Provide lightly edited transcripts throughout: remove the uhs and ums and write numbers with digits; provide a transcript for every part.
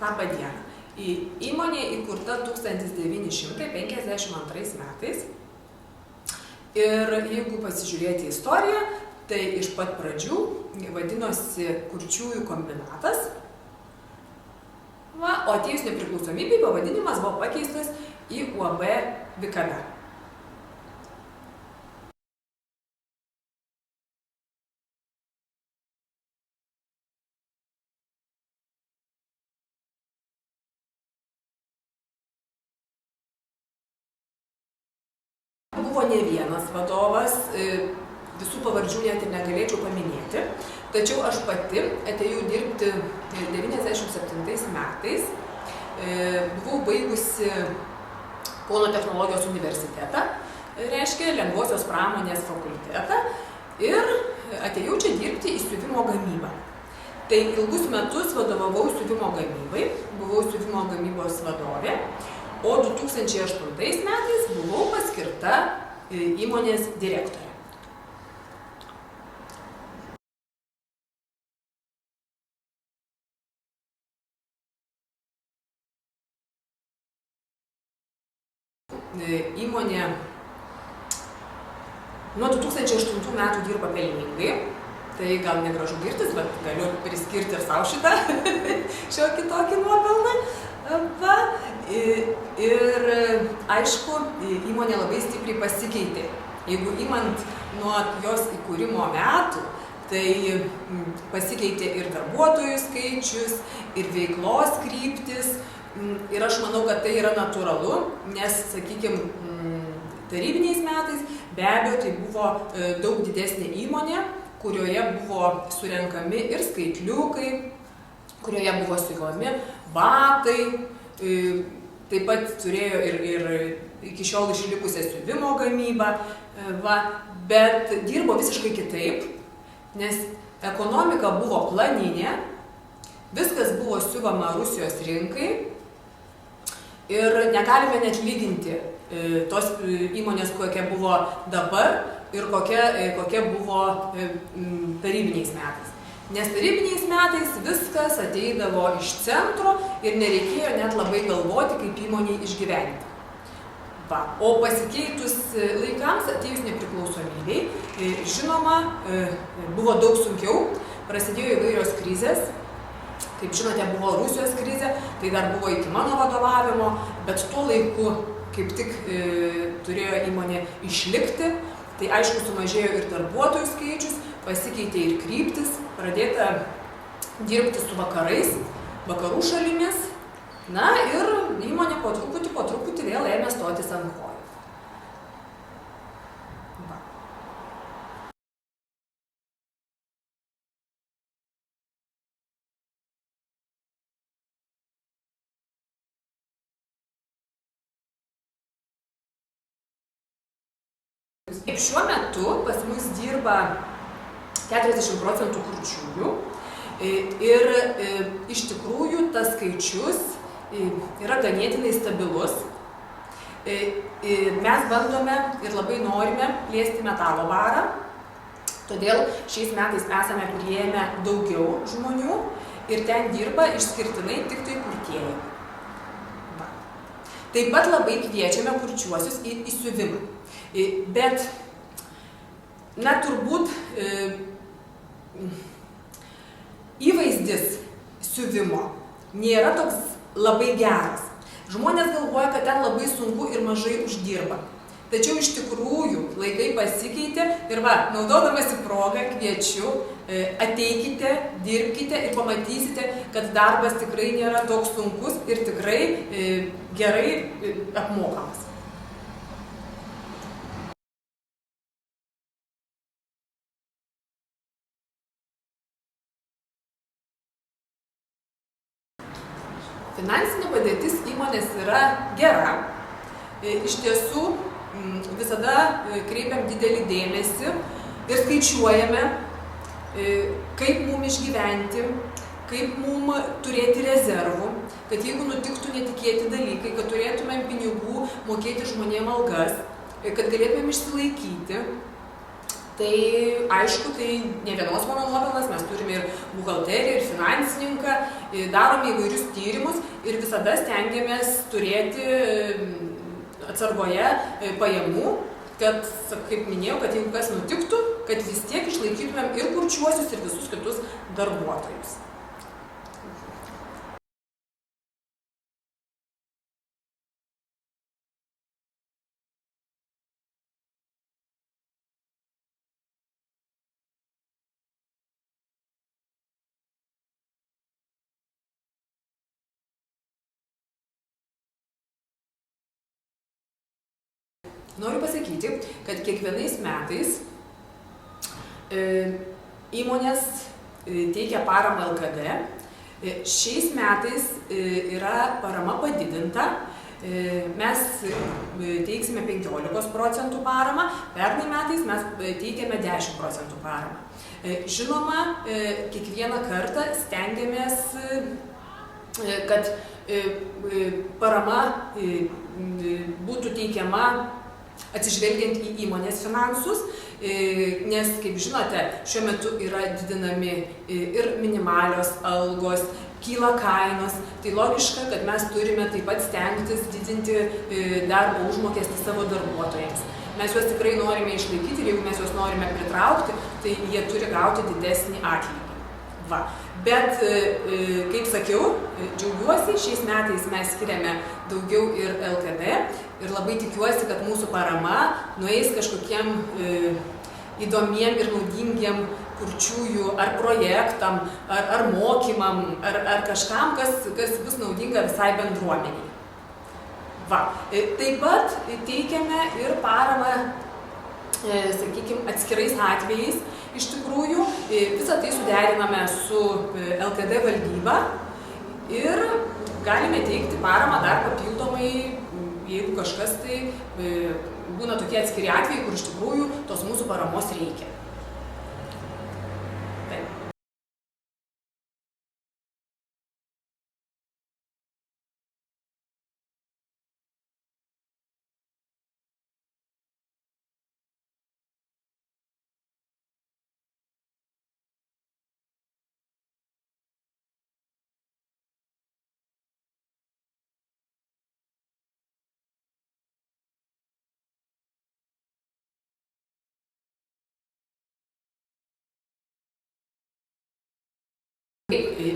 Labą dieną. Įmonė įkurta 1952 metais. Ir jeigu pasižiūrėti istoriją, tai iš pat pradžių vadinosi Kurčiųjų kombinatas. O atėjus nepriklausomybei pavadinimas buvo pakeistas į UAB Vikana. Buvo ne vienas vadovas, visų pavardžių net ir negalėčiau paminėti, tačiau aš pati atėjau dirbti 1997 metais, buvau baigusi Kauno technologijos universitetą, reiškia lengvosios pramonės fakultetą ir atėjau čia dirbti į siuvimo gamybą. Tai ilgus metus vadovavau siuvimo gamybai, buvau siuvimo gamybos vadovė, o 2008 metais buvau paskirta įmonės direktorė. Įmonė nuo 2008 metų dirba pelningai, tai gal negražu girtis, bet galiu priskirti ir savo šitą šiokį tokį nuopelną. Ir aišku, įmonė labai stipriai pasikeitė. Jeigu imant nuo jos įkūrimo metų, tai pasikeitė ir darbuotojų skaičius, ir veiklos kryptis. Ir aš manau, kad tai yra natūralu, nes, sakykime, tarybiniais metais be abejo tai buvo daug didesnė įmonė, kurioje buvo surenkami ir skaitliukai, kurioje buvo siuvami batai, taip pat turėjo ir iki šiol išlikusią siuvimo gamybą, bet dirbo visiškai kitaip, nes ekonomika buvo planinė, viskas buvo siuvama Rusijos rinkai ir negalime net lyginti tos įmonės, kokia buvo dabar ir kokia buvo tarybiniais metais. Nes tarybiniais metais viskas ateidavo iš centro ir nereikėjo net labai galvoti, kaip įmonei išgyventi. O pasikeitus laikams, atėjus nepriklausomybei, žinoma, buvo daug sunkiau, prasidėjo įvairios krizės. Kaip žinote, buvo Rusijos krizė, tai dar buvo iki mano vadovavimo, bet tuo laiku kaip tik turėjo įmonė išlikti. Tai aišku, sumažėjo ir darbuotojų skaičius, pasikeitė ir kryptis, pradėta dirbti su vakarais, vakarų šalimis. Na ir įmonė po truputį vėl ėmė stotis ant kojų. Šiuo metu pas mus dirba 40% kurčiųjų ir iš tikrųjų tas skaičius yra ganėtinai stabilus. Mes bandome ir labai norime plėsti metalo barą, todėl šiais metais esame priėmę daugiau žmonių ir ten dirba išskirtinai tik tai kurtieji. Taip pat labai kviečiame kurčiuosius į siuvimą. Bet, na, turbūt įvaizdis siuvimo nėra toks labai geras. Žmonės galvoja, kad ten labai sunku ir mažai uždirba. Tačiau iš tikrųjų laikai pasikeitė ir naudodamasi progą kviečiu, ateikite, dirbkite ir pamatysite, kad darbas tikrai nėra toks sunkus ir tikrai gerai apmokamas. Finansinė padėtis įmonės yra gera. Iš tiesų visada kreipiam didelį dėmesį ir skaičiuojame, kaip mums išgyventi, kaip mums turėti rezervų, kad jeigu nutiktų netikėti dalykai, kad turėtumėm pinigų mokėti žmonėm algas, kad galėtumėm išsilaikyti. Tai aišku, tai ne vienos mano nuopelnas, mes turime ir buhalteriją, ir finansininką, darome įvairius tyrimus ir visada stengiamės turėti atsargoje pajamų, kad, kaip minėjau, kad jeigu kas nutiktų, kad vis tiek išlaikytumėm ir kurčiuosius, ir visus kitus darbuotojus. Noriu pasakyti, kad kiekvienais metais įmonės teikia paramą LKD. Šiais metais yra parama padidinta. Mes teiksime 15% paramą, pernai metais mes teikėme 10% paramą. Žinoma, kiekvieną kartą stengiamės, kad parama būtų teikiama atsižvelgiant į įmonės finansus, nes, kaip žinote, šiuo metu yra didinami ir minimalios algos, kyla kainos, tai logiška, kad mes turime taip pat stengtis didinti darbo užmokestį savo darbuotojams. Mes juos tikrai norime išlaikyti ir jeigu mes juos norime pritraukti, tai jie turi gauti didesnį atlygį. Va. Bet, kaip sakiau, džiaugiuosi, šiais metais mes skiriame daugiau ir LKD ir labai tikiuosi, kad mūsų parama nueis kažkokiem įdomiem ir naudingiem kurčiųjų ar projektam, ar mokymam, ar kažkam, kas bus naudinga visai bendruomeniai. Va. Taip pat teikiame ir paramą, sakykime, atskirais atvejais. Iš tikrųjų, visą tai suderiname su LKD valdyba ir galime teikti paramą dar papildomai, jeigu kažkas tai būna tokie atskiri atvejai, kur iš tikrųjų tos mūsų paramos reikia. Taip.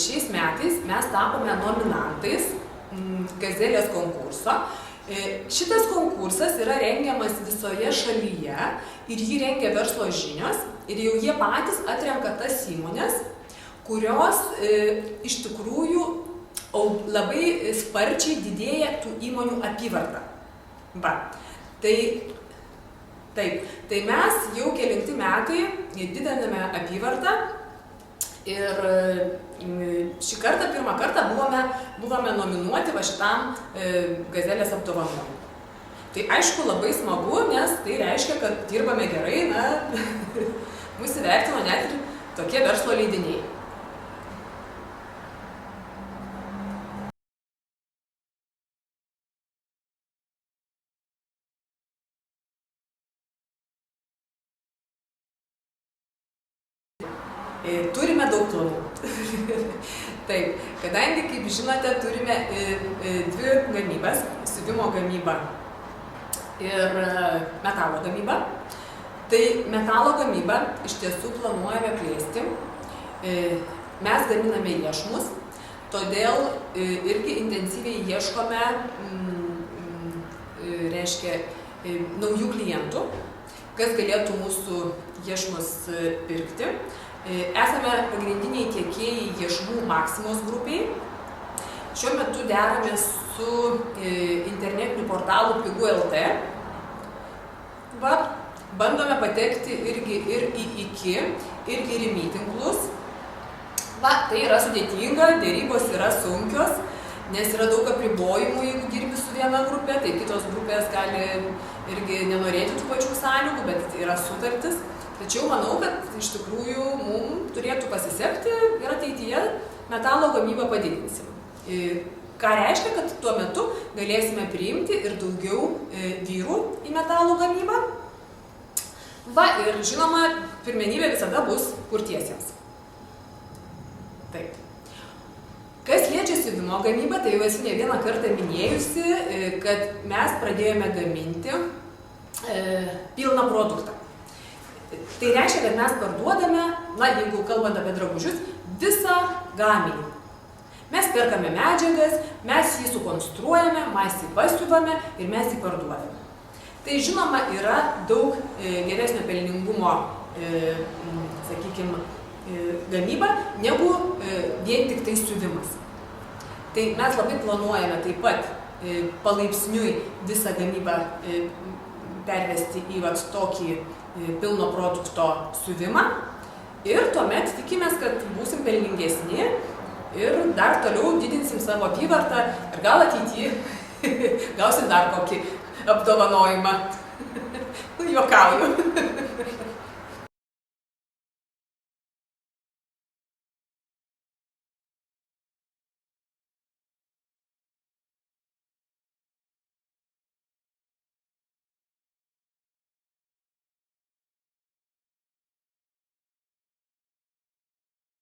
Šiais metais mes tapome nominantais Gazelės konkurso. Šitas konkursas yra rengiamas visoje šalyje ir jį rengia Verslo žinios ir jau jie patys atrenka tas įmonės, kurios iš tikrųjų labai sparčiai didėja tų įmonių apyvarta. Va. Tai mes jau kelinti metai didiname apyvartą. Ir šį kartą, pirmą kartą buvome nominuoti va šitam Gazelės apdovanojimui. Tai aišku labai smagu, nes tai reiškia, kad dirbame gerai, mus įvertino net ir tokie verslo leidiniai. Turime daug planų. Taip, kadangi, kaip žinote, turime dvi gamybas, siuvimo gamybą ir metalo gamybą. Tai metalo gamybą iš tiesų planuojame plėsti. Mes gaminame iešmus, todėl irgi intensyviai ieškome, naujų klientų, kas galėtų mūsų iešmus pirkti. Esame pagrindiniai tiekėjai iešmų Maksimos grupiai. Šiuo metu deramės su internetiniu portalu Pigu.lt. Bandome patekti irgi ir į IKI, irgi ir į mitinklus. Tai yra sudėtinga, dėrybos yra sunkios, nes yra daug apribojimų, jeigu dirbi su viena grupė, tai kitos grupės gali irgi nenorėti tų pačių sąlygų, bet yra sutartis. Tačiau manau, kad iš tikrųjų mums turėtų pasisekti ir ateityje metalo gamybą padidinsim. Ką reiškia, kad tuo metu galėsime priimti ir daugiau vyrų į metalo gamybą. Va, ir žinoma, pirmenybė visada bus kurtiesiems. Taip. Kas liečia siuvimo gamybą, tai jau esu ne vieną kartą minėjusi, kad mes pradėjome gaminti pilną produktą. Tai reiškia, kad mes parduodame, na, jeigu kalbant apie drabužius, visą gaminį. Mes perkame medžiagas, mes jį sukonstruojame, mes jį pasiuvame ir mes jį parduodame. Tai žinoma yra daug geresnio pelningumo, sakykime, gamyba, negu vien tik tai siuvimas. Tai mes labai planuojame taip pat palaipsniui visą gamybą pervesti į tokį pilno produkto siuvimą ir tuomet tikimės, kad būsim pelningesni ir dar toliau didinsim savo apyvartą ir gal ateityje gausim dar kokį apdovanojimą. Juokauju.